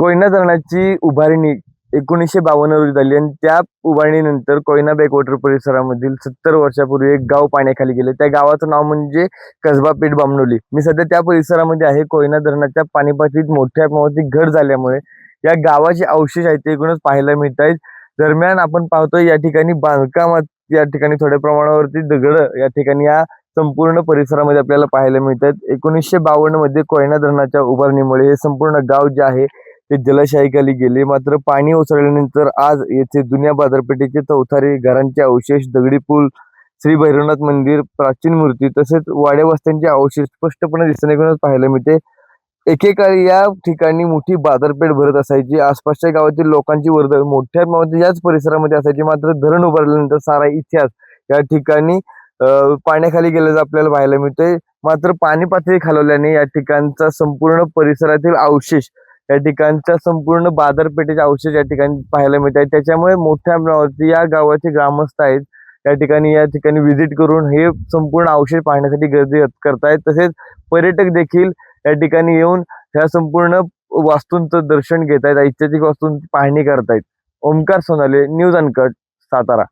कोयना धरणाची उभारणी 1952 रोजी झाली आणि त्या उभारणीनंतर कोयना बॅकवॉटर परिसरामधील 70 वर्षापूर्वी एक गाव पाण्याखाली गेले. त्या गावाचं नाव म्हणजे कसबा पेठ बामणोली. मी सध्या त्या परिसरामध्ये आहे. कोयना धरणाच्या पाणी पातळीत मोठ्या प्रमाणात घट झाल्यामुळे या गावाचे अवशेष आहेत ते एकूणच पाहायला मिळत आहेत. दरम्यान आपण पाहतोय या ठिकाणी बांधकामात या ठिकाणी थोड्या प्रमाणावरती दगड या ठिकाणी या संपूर्ण परिसरामध्ये आपल्याला पाहायला मिळतात. 1952 मध्ये कोयना धरणाच्या उभारणीमुळे हे संपूर्ण गाव जे आहे ते जलशाहीखाली गेले. मात्र पाणी ओसरल्यानंतर आज येथे जुन्या बाजारपेठेचे चौथारी, घरांचे अवशेष, दगडी पूल, श्री भैरवनाथ मंदिर, प्राचीन मूर्ती तसेच वाड्या वस्त्यांचे अवशेष स्पष्टपणे दिसण्याकडून पाहायला मिळते. एकेकाळी या ठिकाणी मोठी बाजारपेठ भरत असायची. आसपासच्या गावातील लोकांची वर्दळ मोठ्या प्रमाणात याच परिसरामध्ये असायची. मात्र धरण उभारल्यानंतर सारा इतिहास या ठिकाणी पाण्याखाली गेल्याचं आपल्याला पाहायला मिळतंय. मात्र पाणी पातळी खालवल्याने या ठिकाणचा संपूर्ण परिसरातील अवशेष, या ठिकाणच्या संपूर्ण बाजारपेठेचे अवशेष या ठिकाणी पाहायला मिळत आहेत. त्याच्यामुळे मोठ्या प्रमाणावरती या गावाचे ग्रामस्थ आहेत या ठिकाणी व्हिजिट करून हे संपूर्ण अवशेष पाहण्यासाठी गर्दी करतायत. तसेच पर्यटक देखील या ठिकाणी येऊन ह्या संपूर्ण वास्तूंचं दर्शन घेत आहेत, ऐतिहासिक वास्तूंची पाहणी करतायत. ओमकार सोनाले, न्यूज अनकट, सातारा.